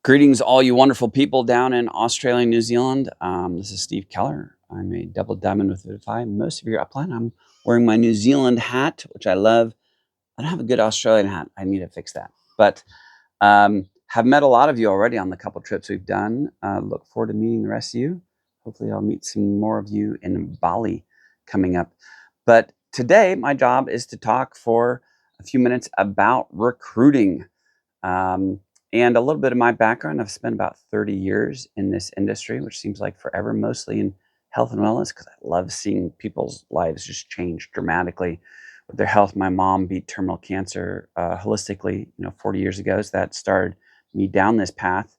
Greetings, all you wonderful people down in Australia and New Zealand. This is Steve Keller. I'm a double diamond with Vidify. Most of you are upline. I'm wearing my New Zealand hat, which I love. I don't have a good Australian hat. I need to fix that. But have met a lot of you already on the couple trips we've done. Look forward to meeting the rest of you. Hopefully, I'll meet some more of you in Bali coming up. But today, my job is to talk for a few minutes about recruiting. Um, and a little bit of my background. I've spent about 30 years in this industry, which seems like forever, mostly in health and wellness, because I love seeing people's lives just change dramatically with their health. My mom beat terminal cancer holistically, 40 years ago. So that started me down this path.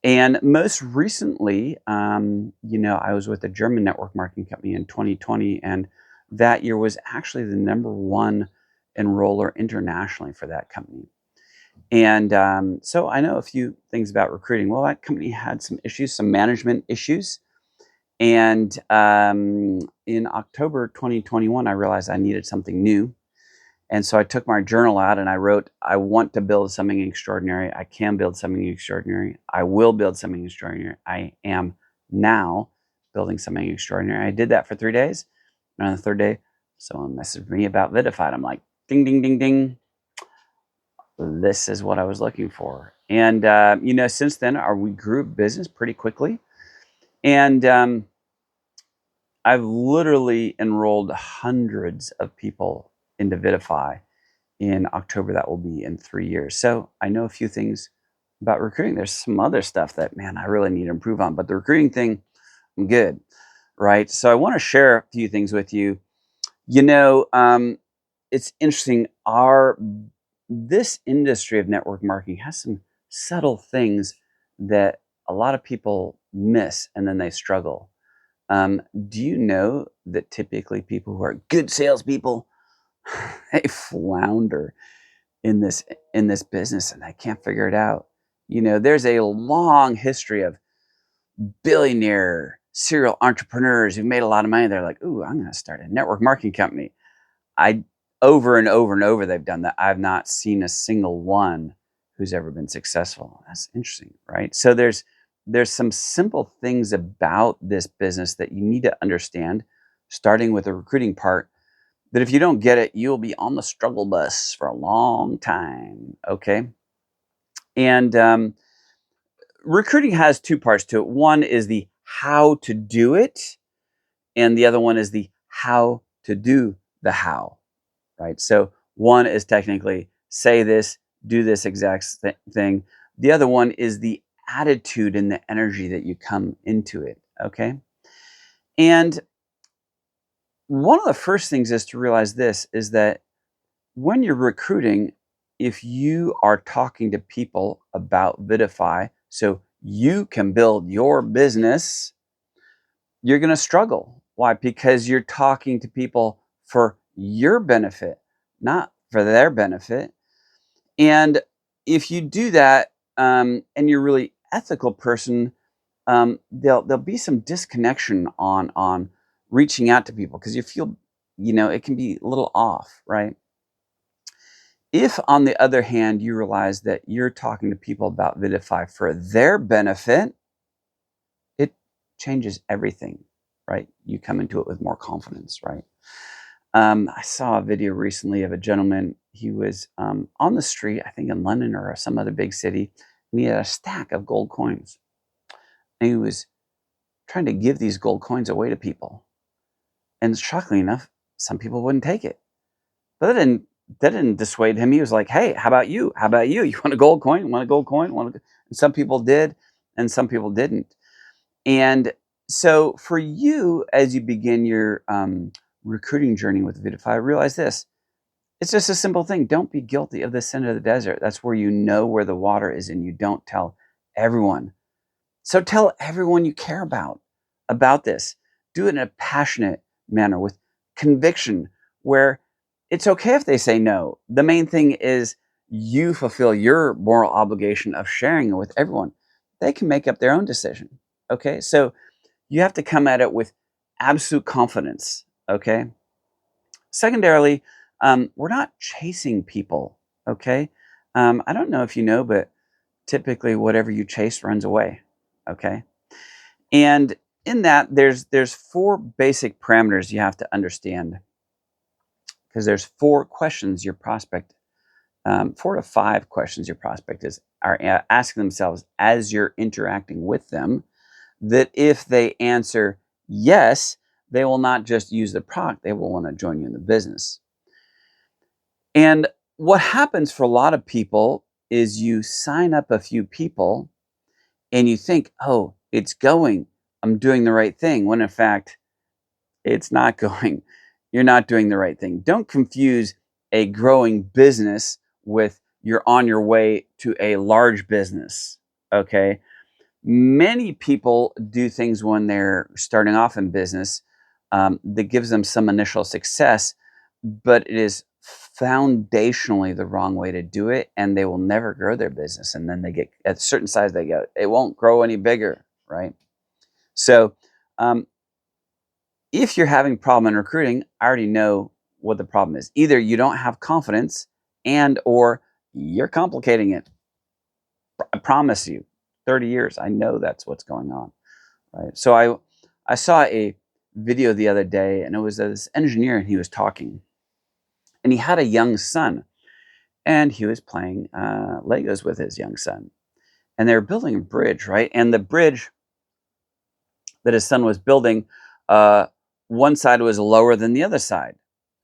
And most recently, I was with a German network marketing company in 2020, and that year was actually the #1 enroller internationally for that company. And so I know a few things about recruiting. Well, that company had some issues, some management issues. And in October 2021, I realized I needed something new. And so I took my journal out and I wrote, I want to build something extraordinary. I can build something extraordinary. I will build something extraordinary. I am now building something extraordinary. I did that for 3 days. And on the third day, someone messaged me about Vidified. I'm like, ding, ding, ding, ding. This is what I was looking for. And, since then, we grew business pretty quickly. And I've literally enrolled hundreds of people into Vidify in October. That will be in 3 years. So I know a few things about recruiting. There's some other stuff that, man, I really need to improve on. But the recruiting thing, I'm good, right? So I want to share a few things with you. It's interesting. This industry of network marketing has some subtle things that a lot of people miss and then they struggle. Do you know that typically people who are good salespeople they flounder in this business and they can't figure it out? There's a long history of billionaire serial entrepreneurs who've made a lot of money. They're like, "Ooh, I'm going to start a network marketing company." I Over and over and over they've done that. I've not seen a single one who's ever been successful. That's interesting, right? So there's some simple things about this business that you need to understand, starting with the recruiting part, that if you don't get it, you'll be on the struggle bus for a long time, okay? And recruiting has two parts to it. One is the how to do it, and the other one is the how to do the how. Right? So one is technically say this, do this exact thing. The other one is the attitude and the energy that you come into it. Okay. And one of the first things is to realize this is that when you're recruiting, if you are talking to people about Vidify, so you can build your business, you're going to struggle. Why? Because you're talking to people for your benefit, not for their benefit. And if you do that, and you're a really ethical person, there'll be some disconnection on reaching out to people because you feel, it can be a little off, right? If, on the other hand, you realize that you're talking to people about Vidify for their benefit, it changes everything, right? You come into it with more confidence, right? I saw a video recently of a gentleman. He was on the street, I think in London or some other big city, and he had a stack of gold coins. And he was trying to give these gold coins away to people. And shockingly enough, some people wouldn't take it. But that didn't dissuade him. He was like, "Hey, how about you? How about you? You want a gold coin? You want a gold coin? And some people did, and some people didn't. And so for you, as you begin your recruiting journey with Vidify, realize this. It's just a simple thing. Don't be guilty of the sin of the desert. That's where you know where the water is and you don't tell everyone. So tell everyone you care about this. Do it in a passionate manner with conviction where it's okay if they say no. The main thing is you fulfill your moral obligation of sharing it with everyone. They can make up their own decision. Okay? So you have to come at it with absolute confidence. Okay? Secondarily, we're not chasing people, okay? I don't know if you know, but typically whatever you chase runs away. Okay. And in that, there's 4 basic parameters you have to understand, because there's 4 questions your prospect, 4 to 5 questions your prospect are asking themselves as you're interacting with them, that if they answer yes, they will not just use the product, they will want to join you in the business. And what happens for a lot of people is you sign up a few people and you think, oh, it's going, I'm doing the right thing, when in fact, it's not going. You're not doing the right thing. Don't confuse a growing business with you're on your way to a large business. Okay. Many people do things when they're starting off in business that gives them some initial success, but it is foundationally the wrong way to do it, and they will never grow their business. And then they get at a certain size, it won't grow any bigger, right? So, if you're having a problem in recruiting, I already know what the problem is. Either you don't have confidence, and or you're complicating it. I promise you, 30 years, I know that's what's going on, right? So I saw a video the other day, and it was this engineer, and he was talking, and he had a young son, and he was playing Legos with his young son, and they were building a bridge, right? And the bridge that his son was building, one side was lower than the other side.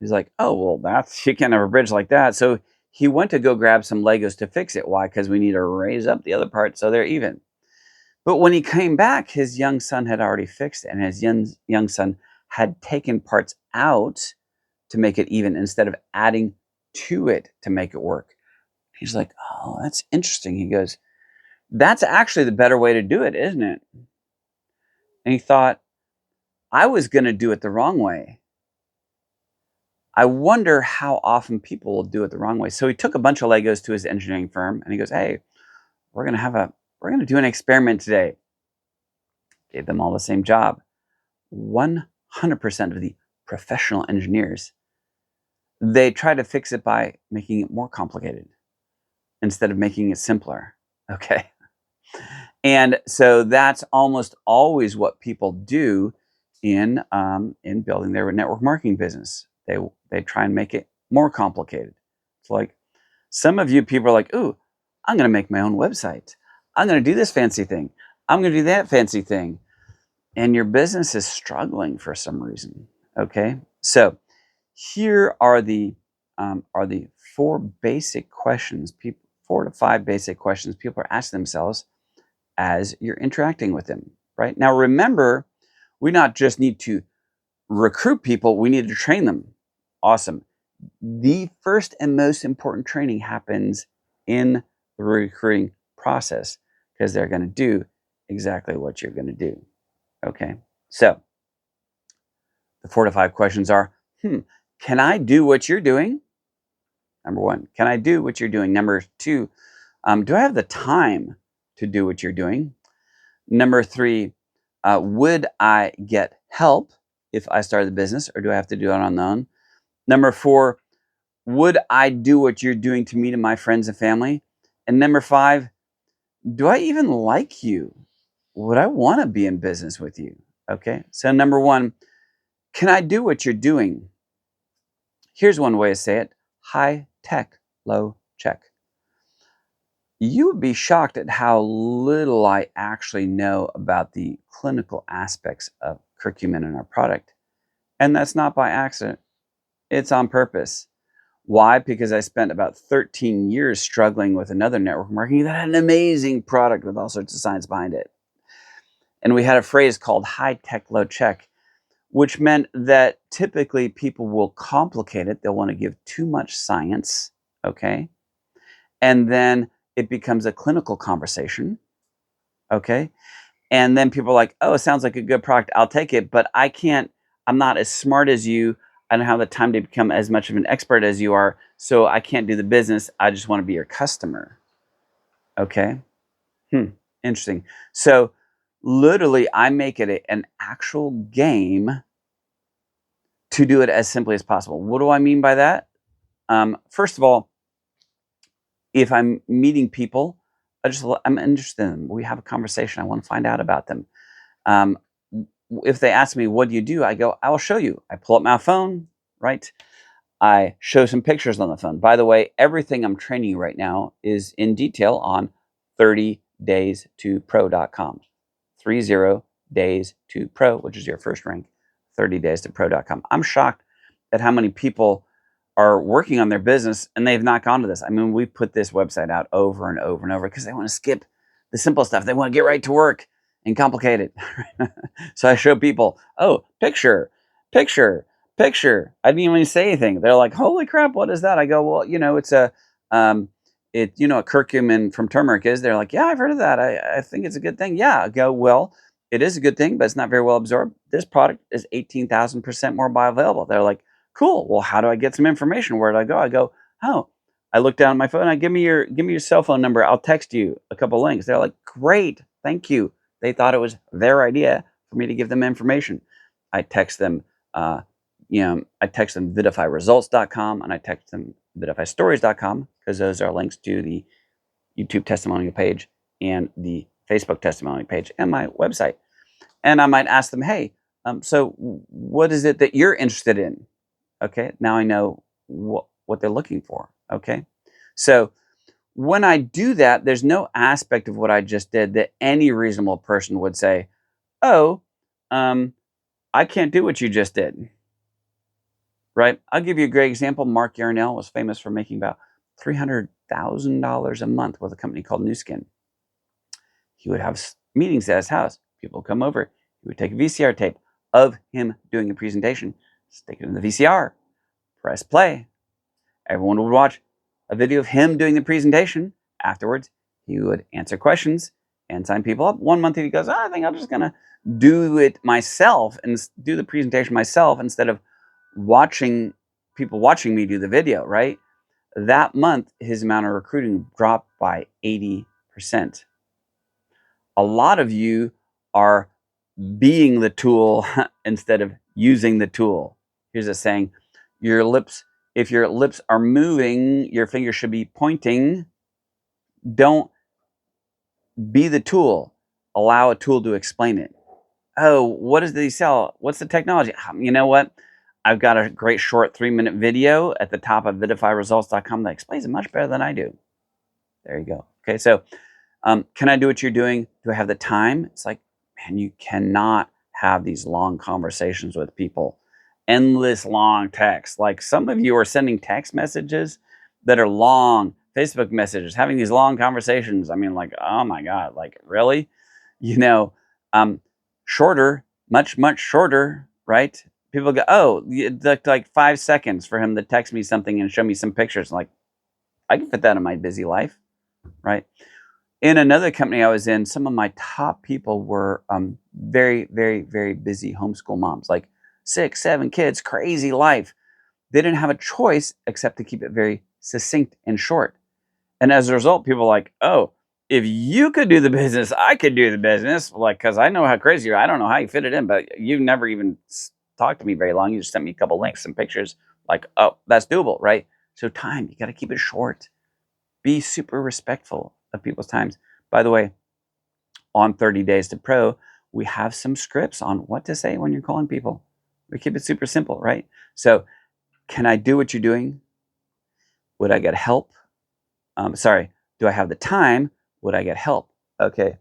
He's like, oh, well, you can't have a bridge like that. So he went to go grab some Legos to fix it. Why? Because we need to raise up the other part so they're even. But when he came back, his young son had already fixed it, and his young son had taken parts out to make it even instead of adding to it to make it work. He's like, oh, that's interesting. He goes, that's actually the better way to do it, isn't it? And he thought, I was going to do it the wrong way. I wonder how often people will do it the wrong way. So he took a bunch of Legos to his engineering firm, and he goes, hey, we're going to do an experiment today. Gave them all the same job. 100% of the professional engineers, they try to fix it by making it more complicated instead of making it simpler. Okay. And so that's almost always what people do in building their network marketing business. They try and make it more complicated. It's like some of you people are like, ooh, I'm going to make my own website. I'm going to do this fancy thing. I'm going to do that fancy thing. And your business is struggling for some reason. Okay. So here are the 4 basic questions, 4 to 5 basic questions people are asking themselves as you're interacting with them, right? Now, remember, we not just need to recruit people, we need to train them. Awesome. The first and most important training happens in the recruiting process because they're going to do exactly what you're going to do. Okay. So the 4 to 5 questions are, can I do what you're doing? Number 1, can I do what you're doing? Number 2, do I have the time to do what you're doing? Number 3, would I get help if I started the business, or do I have to do it on my own? Number 4, would I do what you're doing to me and my friends and family? And number 5, do I even like you? Would I want to be in business with you? Okay. So number 1, can I do what you're doing? Here's one way to say it: high tech, low check. You would be shocked at how little I actually know about the clinical aspects of curcumin in our product. And that's not by accident, it's on purpose. Why? Because I spent about 13 years struggling with another network marketing that had an amazing product with all sorts of science behind it. And we had a phrase called high tech, low check, which meant that typically people will complicate it. They'll want to give too much science, okay? And then it becomes a clinical conversation, okay? And then people are like, oh, it sounds like a good product. I'll take it, but I'm not as smart as you. I don't have the time to become as much of an expert as you are, so I can't do the business. I just want to be your customer, okay? Interesting. So literally, I make it an actual game to do it as simply as possible. What do I mean by that? First of all, if I'm meeting people, I'm interested in them. We have a conversation. I want to find out about them. Um, if they ask me, what do you do? I go, I will show you. I pull up my phone, right? I show some pictures on the phone. By the way, everything I'm training you right now is in detail on 30days2pro.com. 30days2pro, which is your first rank, 30days2pro.com. I'm shocked at how many people are working on their business and they've not gone to this. I mean, we put this website out over and over and over because they want to skip the simple stuff. They want to get right to work and complicate it. So I show people, oh, picture, picture, picture. I didn't even say anything. They're like, holy crap, what is that? I go, well, it's a, a curcumin from turmeric is. They're like, yeah, I've heard of that. I think it's a good thing. Yeah. I go, well, it is a good thing, but it's not very well absorbed. This product is 18,000% more bioavailable. They're like, cool. Well, how do I get some information? Where do I go? I go, oh, I look down at my phone. Give me your cell phone number. I'll text you a couple links. They're like, great. Thank you. They thought it was their idea for me to give them information. I text them, I text them vidifyresults.com and I text them vidifystories.com because those are links to the YouTube testimonial page and the Facebook testimonial page and my website. And I might ask them, hey, so what is it that you're interested in? Okay, now I know what they're looking for. Okay, so when I do that, there's no aspect of what I just did that any reasonable person would say, oh, I can't do what you just did. Right? I'll give you a great example. Mark Yarnell was famous for making about $300,000 a month with a company called Nu Skin. He would have meetings at his house. People would come over. He would take a VCR tape of him doing a presentation, stick it in the VCR, press play. Everyone would watch a video of him doing the presentation. Afterwards, he would answer questions and sign people up. 1 month he goes, I think I'm just going to do it myself and do the presentation myself instead of watching me do the video, right? That month, his amount of recruiting dropped by 80%. A lot of you are being the tool instead of using the tool. Here's a saying, if your lips are moving, your fingers should be pointing. Don't be the tool. Allow a tool to explain it. Oh, what does they sell? What's the technology? You know what? I've got a great short 3-minute video at the top of vidifyresults.com that explains it much better than I do. There you go. Okay, so can I do what you're doing? Do I have the time? It's like, man, you cannot have these long conversations with people. Endless long text. Like some of you are sending text messages that are long, Facebook messages, having these long conversations. I mean, like, oh my God, like really? Shorter, much, much shorter, right? People go, oh, it took like 5 seconds for him to text me something and show me some pictures. I'm like, I can fit that in my busy life, right? In another company I was in, some of my top people were very, very, very busy homeschool moms, like 6, 7 kids, crazy life. They didn't have a choice except to keep it very succinct and short. And as a result, people are like, oh, if you could do the business, I could do the business. Like, because I know how crazy you are. I don't know how you fit it in, but you've never even talked to me very long. You just sent me a couple links, some pictures. Like, oh, that's doable, right? So time, you got to keep it short. Be super respectful of people's times. By the way, on 30 Days to Pro, we have some scripts on what to say when you're calling people. We keep it super simple, right? So, can I do what you're doing? Would I get help? Do I have the time? Would I get help? Okay.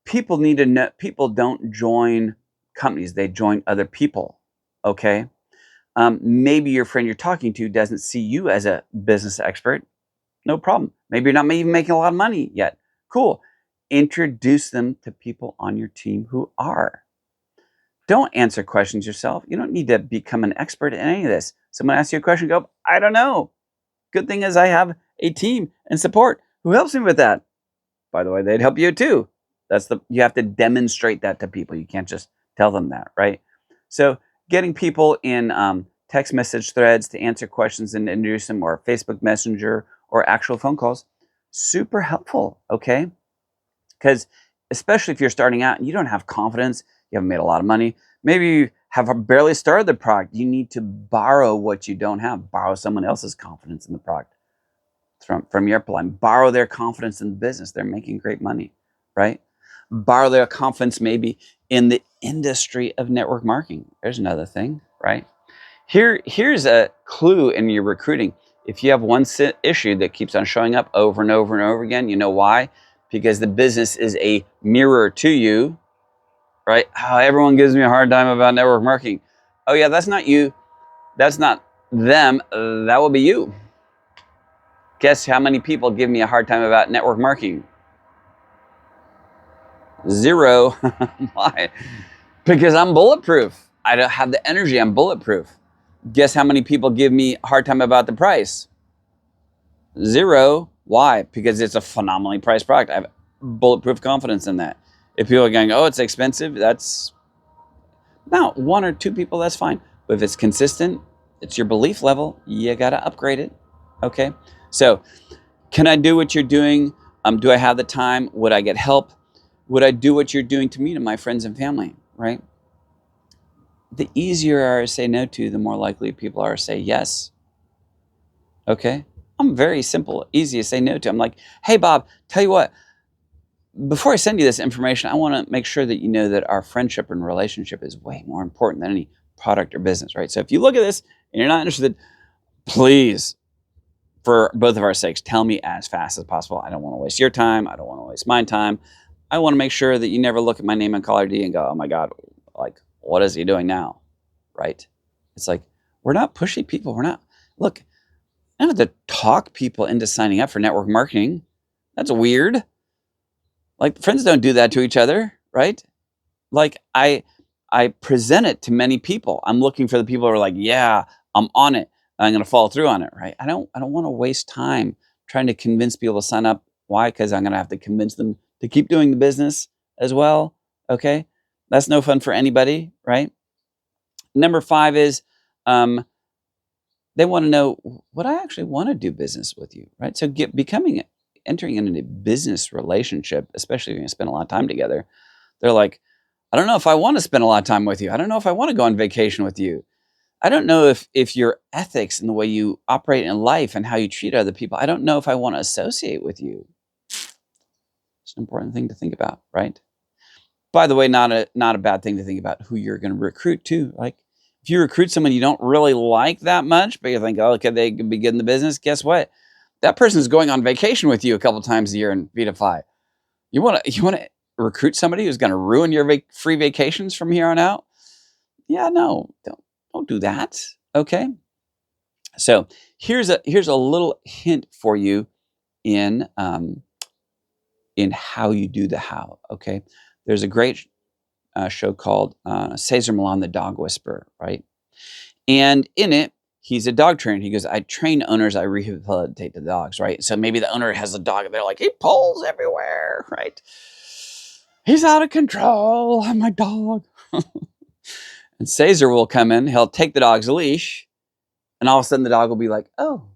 People need to know, people don't join companies, they join other people. Okay. Maybe your friend you're talking to doesn't see you as a business expert. No problem. Maybe you're not even making a lot of money yet. Cool. Introduce them to people on your team who are. Don't answer questions yourself. You don't need to become an expert in any of this. Someone asks you a question, go, I don't know. Good thing is I have a team and support who helps me with that. By the way, they'd help you too. You have to demonstrate that to people. You can't just tell them that, right? So getting people in text message threads to answer questions and introduce them, or Facebook Messenger, or actual phone calls, super helpful, okay? Because especially if you're starting out and you don't have confidence, you haven't made a lot of money, maybe you have barely started the product, you need to borrow what you don't have, borrow someone else's confidence in the product. from your upline. Borrow their confidence in the business. They're making great money, right? Borrow their confidence maybe in the industry of network marketing. There's another thing, right? Here's a clue in your recruiting. If you have one issue that keeps on showing up over and over and over again, you know why? Because the business is a mirror to you, right? How everyone gives me a hard time about network marketing. Oh yeah, that's not you. That's not them. That will be you. Guess how many people give me a hard time about network marketing? 0. Why? Because I'm bulletproof. I don't have the energy. I'm bulletproof. Guess how many people give me a hard time about the price? 0. Why? Because it's a phenomenally priced product. I have bulletproof confidence in that. If people are going, oh, it's expensive, that's not 1 or 2 people, that's fine. But if it's consistent, it's your belief level, you got to upgrade it. Okay? So, can I do what you're doing? Do I have the time? Would I get help? Would I do what you're doing to me, to my friends and family, right? The easier I are to say no to, the more likely people are to say yes. Okay? I'm very simple, easy to say no to. I'm like, hey, Bob, tell you what, before I send you this information, I want to make sure that you know that our friendship and relationship is way more important than any product or business, right? So if you look at this and you're not interested, please, for both of our sakes, tell me as fast as possible. I don't want to waste your time. I don't want to waste my time. I want to make sure that you never look at my name on caller ID and go, oh my God, like, what is he doing now? Right? It's like, we're not pushy people. We're not, look, I don't have to talk people into signing up for network marketing. That's weird. Like, friends don't do that to each other, right? Like, I present it to many people. I'm looking for the people who are like, yeah, I'm on it. I'm going to follow through on it, right? I don't want to waste time trying to convince people to sign up. Why? Because I'm going to have to convince them to keep doing the business as well. Okay, that's no fun for anybody, right? Number 5 is they want to know, would I actually want to do business with you, right? So entering into a business relationship, especially when you spend a lot of time together, they're like, I don't know if I want to spend a lot of time with you. I don't know if I want to go on vacation with you. I don't know if your ethics and the way you operate in life and how you treat other people, I don't know if I want to associate with you. It's an important thing to think about, right? By the way, not a bad thing to think about who you're going to recruit too. Like, if you recruit someone you don't really like that much, but you think, oh, okay, they could be good in the business, guess what? That person is going on vacation with you a couple times a year in Vita. You want to recruit somebody who's going to ruin your free vacations from here on out? Yeah, no, don't do that. Okay. So here's a little hint for you in how you do the how. Okay. There's a great show called Cesar Millan, the Dog Whisperer, right? And in it, he's a dog trainer. He goes, I train owners, I rehabilitate the dogs, right? So maybe the owner has a dog and they're like, he pulls everywhere, right? He's out of control. I'm my dog. And Cesar will come in, he'll take the dog's leash, and all of a sudden the dog will be like, oh,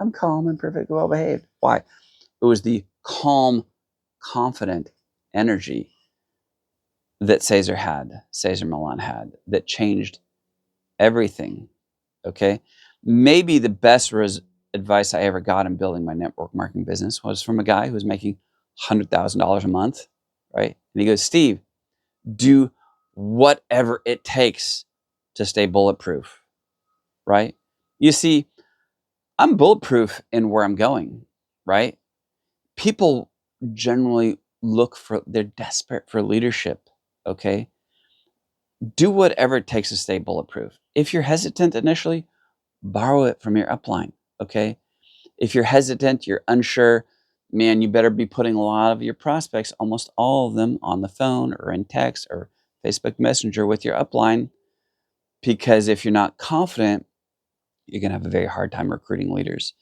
I'm calm and perfectly well behaved. Why? It was the calm, confident energy that Cesar Millan had, that changed everything. Okay. Maybe the best advice I ever got in building my network marketing business was from a guy who was making $100,000 a month. Right. And he goes, Steve, do whatever it takes to stay bulletproof. Right. You see, I'm bulletproof in where I'm going. Right. People generally they're desperate for leadership. Okay. Do whatever it takes to stay bulletproof. If you're hesitant initially, borrow it from your upline. Okay. If you're hesitant, you're unsure, man, you better be putting a lot of your prospects, almost all of them, on the phone or in text or Facebook Messenger with your upline. Because if you're not confident, you're going to have a very hard time recruiting leaders.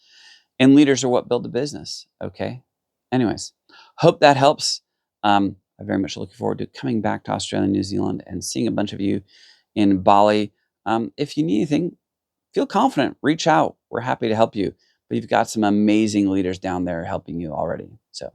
And leaders are what build the business. Okay. Anyways, hope that helps. I'm very much looking forward to coming back to Australia and New Zealand and seeing a bunch of you in Bali. If you need anything, feel confident, reach out. We're happy to help you. But you've got some amazing leaders down there helping you already. So